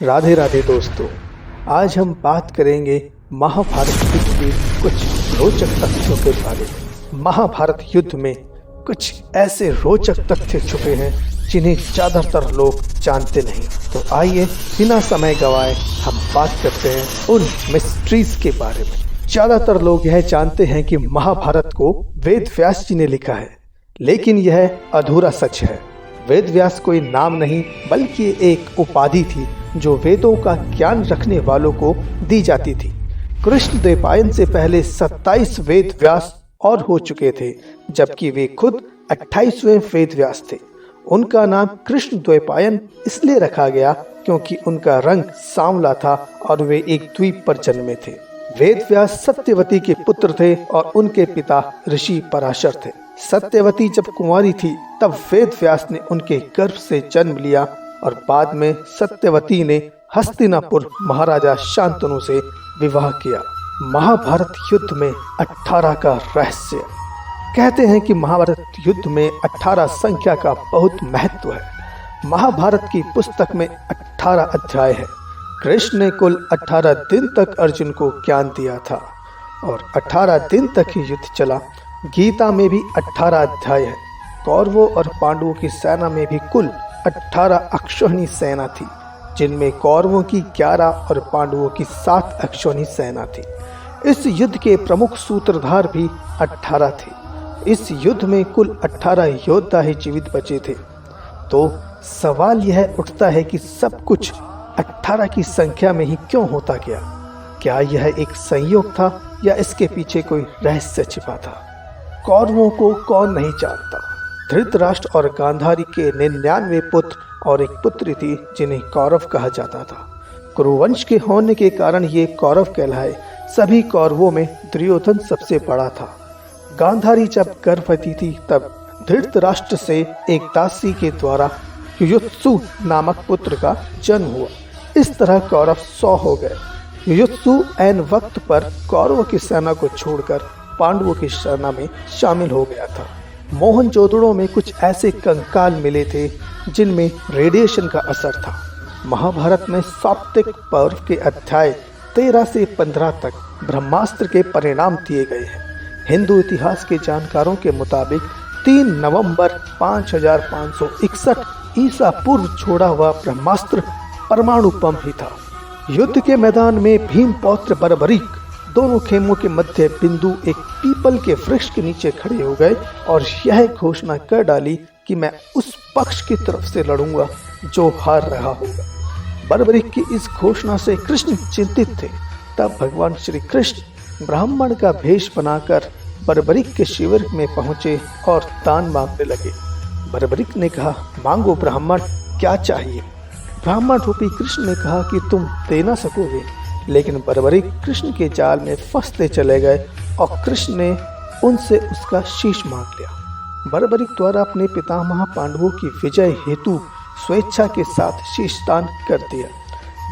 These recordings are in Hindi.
राधे राधे दोस्तों। आज हम बात करेंगे महाभारत युद्ध के कुछ रोचक तथ्यों के बारे में। महाभारत युद्ध में कुछ ऐसे रोचक तथ्य छुपे हैं जिन्हें ज़्यादातर लोग जानते नहीं। तो आइए बिना समय गंवाए हम बात करते हैं उन मिस्ट्रीज के बारे में। ज़्यादातर लोग यह जानते हैं कि महाभारत को वेद व्यास जी ने लिखा है, लेकिन यह अधूरा सच है। वेद व्यास कोई नाम नहीं बल्कि एक उपाधि थी जो वेदों का ज्ञान रखने वालों को दी जाती थी। कृष्ण द्वैपायन से पहले 27 वेद व्यास और हो चुके थे, जबकि वे खुद 28वें वेद व्यास थे। उनका नाम कृष्ण द्वैपायन इसलिए रखा गया क्योंकि उनका रंग सांवला था और वे एक द्वीप पर जन्मे थे। वेद व्यास सत्यवती के पुत्र थे और उनके पिता ऋषि पराशर थे। सत्यवती जब कुंवारी थी तब वेद व्यास ने उनके गर्भ से जन्म लिया और बाद में सत्यवती ने हस्तिनापुर महाराजा शांतनु से विवाह किया। महाभारत युद्ध में 18 का रहस्य। कहते हैं कि महाभारत युद्ध में 18 संख्या का बहुत महत्व है। महाभारत की पुस्तक में 18 अध्याय है। कृष्ण ने कुल 18 दिन तक अर्जुन को ज्ञान दिया था और 18 दिन तक ही युद्ध चला। गीता में भी 18 अध्याय है। कौरवों और पांडवों की सेना में भी कुल 18 अक्षौहिणी सेना थी, जिनमें कौरवों की 11 और पांडवों की 7 अक्षौहिणी सेना थी। इस युद्ध के प्रमुख सूत्रधार भी 18 थे। इस युद्ध में कुल 18 योद्धा ही जीवित बचे थे। तो सवाल यह उठता है कि सब कुछ 18 की संख्या में ही क्यों होता गया? क्या यह एक संयोग था या इसके पीछे कोई रहस्य छिपा था? कौरवों को कौन नहीं जानता। धृतराष्ट्र और गांधारी के 99 पुत्र और एक पुत्री थी जिन्हें कौरव कहा जाता था। कुरुवंश के होने के कारण ये कौरव कहलाए। सभी कौरवों में दुर्योधन सबसे बड़ा था। गांधारी जब गर्भवती थी तब धृतराष्ट्र से एक दासी के द्वारा युयुत्सु नामक पुत्र का जन्म हुआ। इस तरह कौरव 100 हो गए। युयुत्सु ऐन वक्त पर कौरवों की सेना को छोड़कर पांडवों की सेना में शामिल हो गया था। मोहनजोदड़ो में कुछ ऐसे कंकाल मिले थे जिनमें रेडिएशन का असर था। महाभारत में साप्तिक पर्व के अध्याय 13 से 15 तक ब्रह्मास्त्र के परिणाम दिए गए हैं। हिंदू इतिहास के जानकारों के मुताबिक 3 नवंबर 5561 ईसा पूर्व छोड़ा हुआ ब्रह्मास्त्र परमाणु बम ही था। युद्ध के मैदान में भीम पौत्र बर्बरीक दोनों खेमों के मध्य बिंदु एक पीपल के वृक्ष के नीचे खड़े हो गए और यह घोषणा कर डाली कि मैं उस पक्ष की तरफ से लड़ूंगा जो हार रहा होगा। बर्बरीक की इस घोषणा से कृष्ण चिंतित थे। तब भगवान श्री कृष्ण ब्राह्मण का भेष बनाकर बर्बरीक के शिविर में पहुंचे और दान मांगने लगे। बर्बरीक ने कहा, मांगो ब्राह्मण, क्या चाहिए? ब्राह्मण रूपी कृष्ण ने कहा कि तुम दे ना सकोगे, लेकिन बर्बरीक कृष्ण के जाल में फंसते चले गए और कृष्ण ने उनसे उसका शीश मांग लिया। बर्बरीक द्वारा अपने पितामह पांडवों की विजय हेतु स्वेच्छा के साथ शीश दान कर दिया।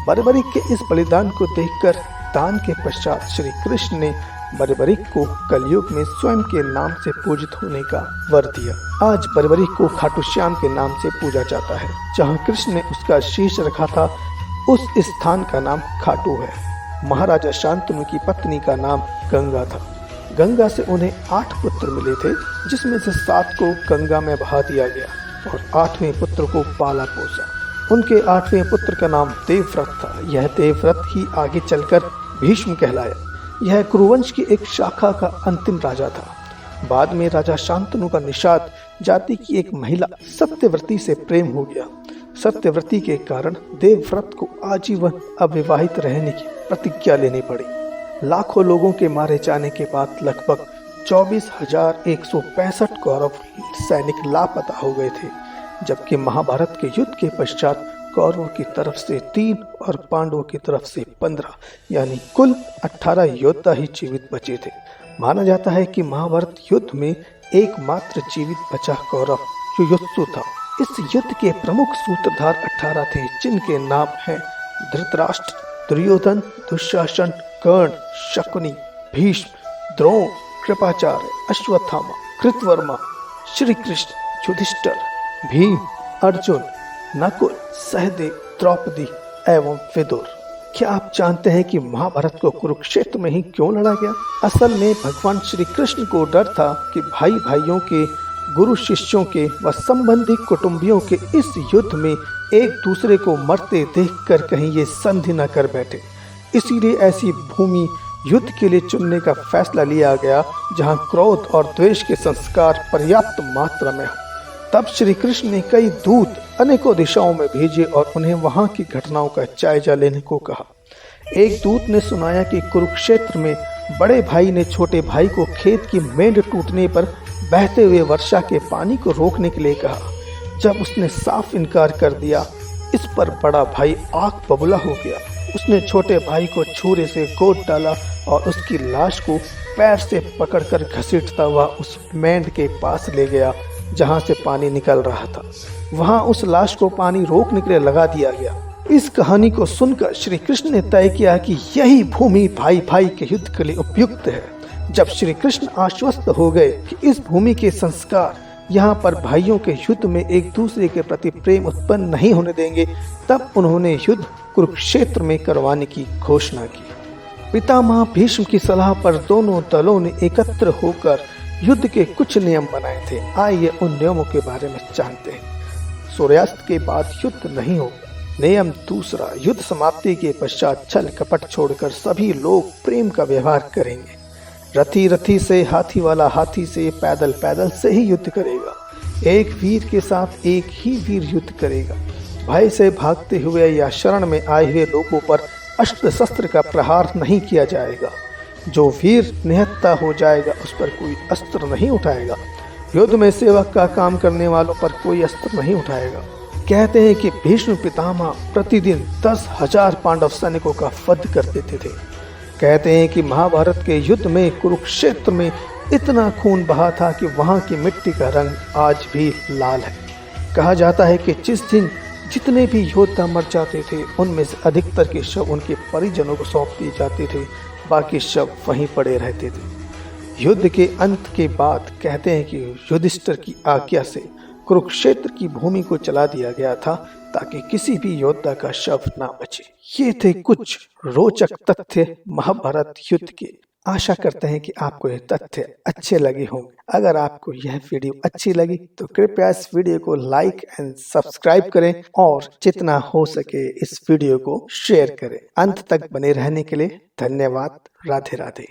बर्बरीक के इस बलिदान को देखकर दान के पश्चात श्री कृष्ण ने बर्बरीक को कलयुग में स्वयं के नाम से पूजित होने का वर दिया। आज बर्बरीक को खाटू श्याम के नाम से पूजा जाता है। जहाँ कृष्ण ने उसका शीश रखा था उस स्थान का नाम खाटू है। महाराजा शांतनु की पत्नी का नाम गंगा था। गंगा से उन्हें 8 पुत्र मिले थे, जिसमें से 7 को गंगा में बहा दिया गया और 8वें पुत्र को पाला पोसा। उनके 8वें पुत्र का नाम देवव्रत था। यह देवव्रत ही आगे चलकर भीष्म कहलाया। यह कुरुवंश की एक शाखा का अंतिम राजा था। बाद में राजा शांतनु का निषाद जाति की एक महिला सत्यव्रती से प्रेम हो गया। सत्यव्रती के कारण देवव्रत को आजीवन अविवाहित रहने की प्रतिज्ञा लेनी पड़ी। लाखों लोगों के मारे जाने के बाद लगभग 24,165 कौरव सैनिक लापता हो गए थे, जबकि महाभारत के युद्ध के पश्चात कौरवों की तरफ से 3 और पांडवों की तरफ से 15 यानी कुल 18 योद्धा ही जीवित बचे थे। माना जाता है कि महाभारत युद्ध में एकमात्र जीवित बचा कौरव युयुत्सु था। इस युद्ध के प्रमुख सूत्रधार 18 थे, जिनके नाम हैं धृतराष्ट्र, दुर्योधन, दुशासन, कर्ण, शकुनी, भीष्म, द्रोण, कृपाचार्य, अश्वत्थामा, कृतवर्मा, श्री कृष्ण, युधिष्ठिर, भीम, अर्जुन, नकुल, सहदेव, द्रौपदी, एवं विदुर। क्या आप जानते हैं कि महाभारत को कुरुक्षेत्र में ही क्यों लड़ा गया? असल में भगवान श्री कृष्ण को डर था कि भाई भाइयों के, गुरु शिष्यों के व संबंधी कुटुंबियों के इस युद्ध में एक दूसरे को मरते देखकर कहीं ये संधि न कर बैठे। इसीलिए ऐसी भूमि युद्ध के लिए चुनने का फैसला लिया गया जहां क्रोध और द्वेष के संस्कार पर्याप्त मात्रा में हो। तब श्री कृष्ण ने कई दूत अनेकों दिशाओं में भेजे और उन्हें वहां की घटनाओं का जायजा लेने को कहा। एक दूत ने सुनाया कि कुरुक्षेत्र में बड़े भाई ने छोटे भाई को खेत की मेंढ टूटने पर बहते हुए वर्षा के पानी को रोकने के लिए कहा। जब उसने साफ इनकार कर दिया, इस पर बड़ा भाई आग बबूला हो गया। उसने छोटे भाई को छुरे से गोद डाला और उसकी लाश को पैर से पकड़कर घसीटता हुआ उस मेंढ के पास ले गया जहां से पानी निकल रहा था। वहां उस लाश को पानी रोकने के लिए लगा दिया गया। इस कहानी को सुनकर श्री कृष्ण ने तय किया कि यही भूमि भाई भाई के युद्ध के लिए उपयुक्त है। जब श्री कृष्ण आश्वस्त हो गए कि इस भूमि के संस्कार यहाँ पर भाइयों के युद्ध में एक दूसरे के प्रति प्रेम उत्पन्न नहीं होने देंगे, तब उन्होंने युद्ध कुरुक्षेत्र में करवाने की घोषणा की। पितामह भीष्म की सलाह पर दोनों दलों ने एकत्र होकर युद्ध के कुछ नियम बनाए थे। आइए उन नियमों के बारे में जानते हैं। सूर्यास्त के बाद युद्ध नहीं होगा। नियम दूसरा, युद्ध समाप्ति के पश्चात छल कपट छोड़कर सभी लोग प्रेम का व्यवहार करेंगे। रथी रथी से, हाथी वाला हाथी से, पैदल पैदल से ही युद्ध करेगा। एक वीर के साथ एक ही वीर युद्ध करेगा। भय से भागते हुए या शरण में आए हुए लोगों पर अस्त्र शस्त्र का प्रहार नहीं किया जाएगा। जो वीर निहत्था हो जाएगा उस पर कोई अस्त्र नहीं उठाएगा। युद्ध में सेवक का काम करने वालों पर कोई अस्त्र नहीं उठाएगा। कहते हैं कि भीष्म पितामह प्रतिदिन 10,000 पांडव सैनिकों का वध कर देते थे। कहते हैं कि महाभारत के युद्ध में कुरुक्षेत्र में इतना खून बहा था कि वहां की मिट्टी का रंग आज भी लाल है। कहा जाता है कि जिस दिन जितने भी योद्धा मर जाते थे उनमें से अधिकतर के शव उनके परिजनों को सौंप दिए जाते थे, बाकी शव वहीं पड़े रहते थे। युद्ध के अंत के बाद कहते हैं कि युधिष्ठिर की आज्ञा से कुरुक्षेत्र की भूमि को चला दिया गया था ताकि किसी भी योद्धा का शव ना बचे। ये थे कुछ रोचक तथ्य महाभारत युद्ध के। आशा करते हैं कि आपको ये तथ्य अच्छे लगे होंगे। अगर आपको यह वीडियो अच्छी लगी तो कृपया इस वीडियो को लाइक एंड सब्सक्राइब करें और जितना हो सके इस वीडियो को शेयर करें। अंत तक बने रहने के लिए धन्यवाद। राधे राधे।